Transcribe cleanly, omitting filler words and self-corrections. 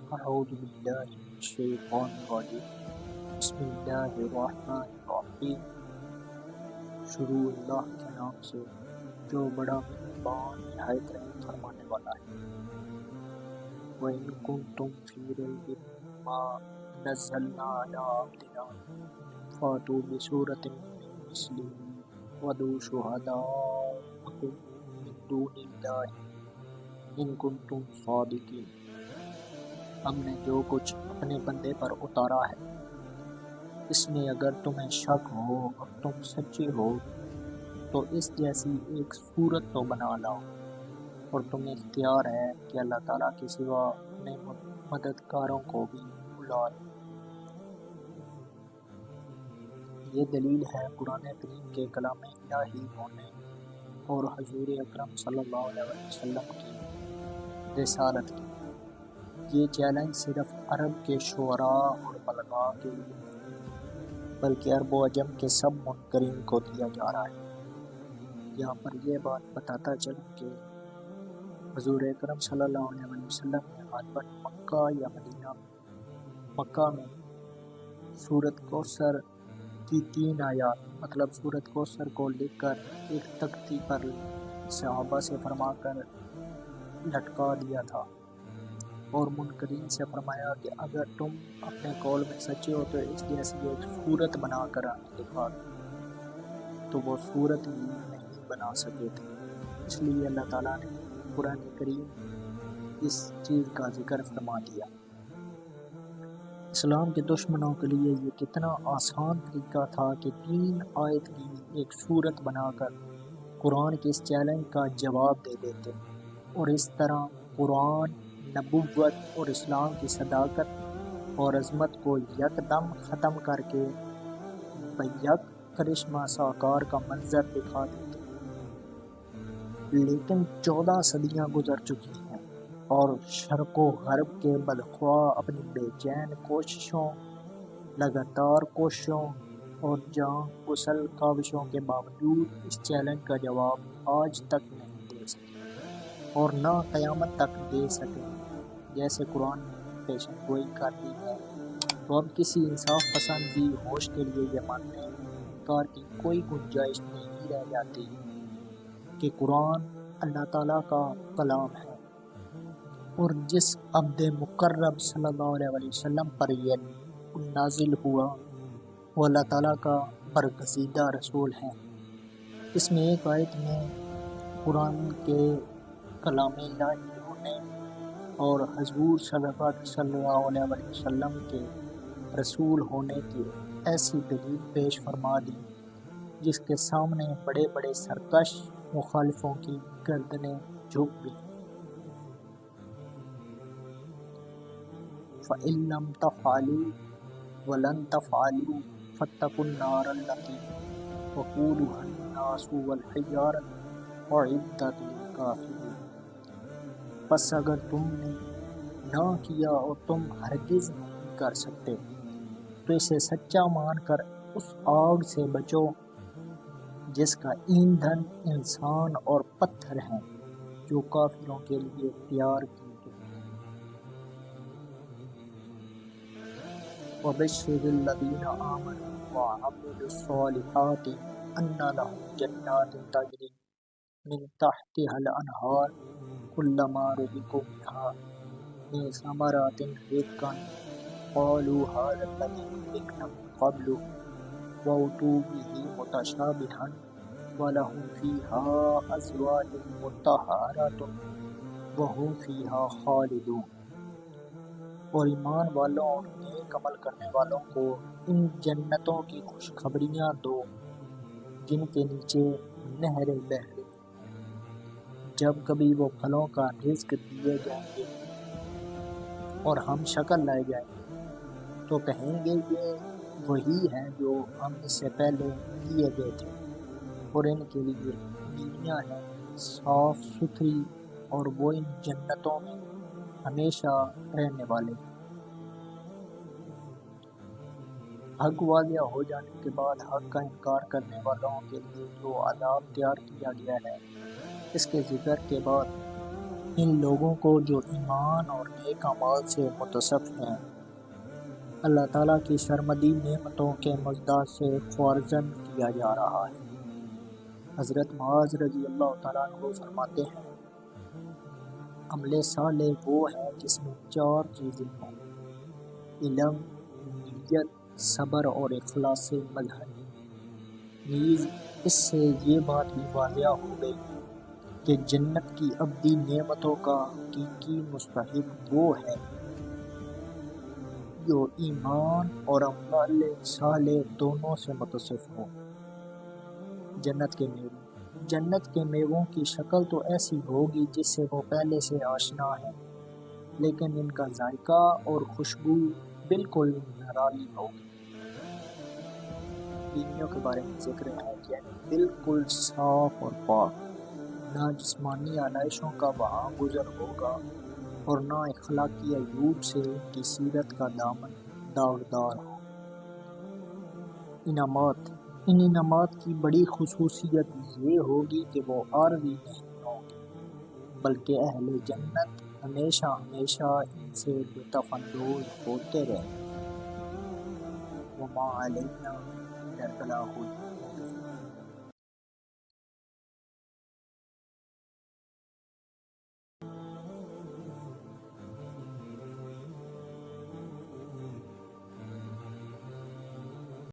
أعوذ بالله من الشيطان الرجيم بسم اللہ الرحمن الرحیم۔ شروع اللہ کے نام سے جو بڑا مہربان نہایت رحم فرمانے والا ہے۔ وَإِن كُنتُمْ فِي رَيْبٍ مِّمَّا نَزَّلْنَا عَلَىٰ عَبْدِنَا فَأْتُوا بِسُورَةٍ مِّن مِّثْلِهِ وَادْعُوا شُهَدَاءَكُم مِّن دُونِ اللَّهِ إِن كُنتُمْ صَادِقِينَ۔ ہم نے جو کچھ اپنے بندے پر اتارا ہے اس میں اگر تمہیں شک ہو اور تم سچے ہو تو اس جیسی ایک صورت تو بنا لاؤ، اور تمہیں اختیار ہے کہ اللہ تعالیٰ کے سوا اپنے مددگاروں کو بھی بلا لو۔ یہ دلیل ہے قرآن کریم کے کلام الہی ہونے اور حضور اکرم صلی اللہ علیہ وسلم کی رسالت کی۔ یہ چیلنج صرف عرب کے شعراء اور بلغاء کے لیے نہیں بلکہ عرب و عجم کے سب منکرین کو دیا جا رہا ہے۔ یہاں پر یہ بات بتاتا چلوں کہ حضور اکرم صلی اللہ علیہ وسلم نے غالباً مکہ یا مدینہ مکہ میں سورۃ کوثر کی 3 آیات مطلب سورۃ کوثر کو لکھ کر ایک تختی پر صحابہ سے فرما کر لٹکا دیا تھا، اور منکرین سے فرمایا کہ اگر تم اپنے قول میں سچے ہو تو اس جیسی ایک صورت بنا کر ہمیں دکھا دو، تو وہ صورت بھی نہیں بنا سکے تھے۔ اس لیے اللہ تعالیٰ نے قرآن کریم اس چیز کا ذکر فرما دیا۔ اسلام کے دشمنوں کے لیے یہ کتنا آسان طریقہ تھا کہ 3 آیت کی ایک صورت بنا کر قرآن کے اس چیلنج کا جواب دے دیتے، اور اس طرح قرآن، نبوت اور اسلام کی صداقت اور عظمت کو یکدم ختم کر کے بیک کرشمہ ساکار کا منظر دکھا دیتے۔ لیکن 14 صدیاں گزر چکی ہیں اور شرق و غرب کے بدخواہ اپنی بے چین کوششوں، لگاتار کوششوں اور جان غسل کاوشوں کے باوجود اس چیلنج کا جواب آج تک نہیں دے سکے اور نہ قیامت تک دے سکیں گے۔ جیسے قرآن نے پیشن گوئی کر دی ہے، تو اب کسی انصاف پسند ذی ہوش کے لیے یہ ماننے میں انکار کی کوئی گنجائش نہیں رہ جاتی کہ قرآن اللہ تعالیٰ کا کلام ہے، اور جس عبد مقرب صلی اللہ علیہ وسلم پر یہ نازل ہوا وہ اللہ تعالیٰ کا برگزیدہ رسول ہے۔ اس میں ایک آیت میں قرآن کے کلام الہی ہونے اور حضور صلی اللہ علیہ وسلم کے رسول ہونے کی ایسی دلیل پیش فرما دی جس کے سامنے بڑے بڑے سرکش مخالفوں کی گردنیں جھک گئیں۔ فَإِن لَّمْ تَفْعَلُوا وَلَن تَفْعَلُوا فَاتَّقُوا النَّارَ الَّتِي وَقُودُهَا النَّاسُ وَالْحِجَارَةُ أُعِدَّتْ لِلْكَافِرِينَ۔ پس اگر تم نے نہ کیا اور تم ہرگز نہیں کر سکتے تو اسے سچا مان کر اس آگ سے بچو جس کا ایندھن انسان اور پتھر ہیں، جو کافروں کے لیے تیار کی گئی ہے۔ وَبَشِّرِ الَّذِينَ آمَنُوا وَعَمِلُوا الصَّالِحَاتِ أَنَّ لَهُمْ جَنَّاتٍ تَجْرِي مِن تَحْتِهَا الْأَنْهَارُ كُلَّمَا رُزِقُوا مِنْهَا مِن ثَمَرَاتٍ رِزْقًا قَالُوا هَٰذَا الَّذِي رُزِقْنَا مِن قَبْلُ وَأُتُوا بِهِ مُتَشَابِهًا وَلَهُمْ فِيهَا أَزْوَاجٌ مُّطَهَّرَةٌ وَهُمْ فِيهَا خَالِدُونَ۔ اور ایمان والوں اور نیک عمل کرنے والوں کو ان جنتوں کی خوشخبریاں دو جن کے نیچے نہریں بہہ رہی ہیں، جب کبھی وہ پھلوں کا رزق دیے جائیں گے اور ہم شکل لائے جائیں گے تو کہیں گے یہ وہی ہیں جو ہم اس سے پہلے دیے گئے تھے، اور ان کے لیے بیویاں ہیں صاف ستھری اور وہ ان جنتوں میں ہمیشہ رہنے والے ہیں۔ حق واضح ہو جانے کے بعد حق کا انکار کرنے والوں کے لیے جو عذاب تیار کیا گیا ہے، اس کے ذکر کے بعد ان لوگوں کو جو ایمان اور نیک اعمال سے متصف ہیں اللہ تعالیٰ کی سرمدی نعمتوں کے مزداد سے خوارزم کیا جا رہا ہے۔ حضرت معاذ رضی اللہ تعالیٰ عنہ فرماتے ہیں عمل صالح وہ ہے جس میں 4 چیزیں ہوں: علم، نیت، صبر اور اخلاص مظہری۔ نیز اس سے یہ بات بھی واضح ہو گئی کہ جنت کی ابدی نعمتوں کا حقیقی مستحق وہ ہے جو ایمان اور عمل صالح دونوں سے متصف ہو۔ جنت کے میووں کی شکل تو ایسی ہوگی جس سے وہ پہلے سے آشنا ہے، لیکن ان کا ذائقہ اور خوشبو بالکل نرالی ہوگی۔ بیویوں کے بارے میں ذکر ہے یعنی بالکل صاف اور پاک، نہ جسمانی آلائشوں کا وہاں گزر ہوگا اور نہ اخلاقی عیوب سے ان کی سیرت کا دامن داغدار ہو۔ ان انعامات کی بڑی خصوصیت یہ ہوگی کہ وہ عارضی نہیں ہوں گے، بلکہ اہل جنت ہمیشہ ہمیشہ ان سے لطف اندوز ہوتے رہیں گے۔ وما علینا الا البلاغ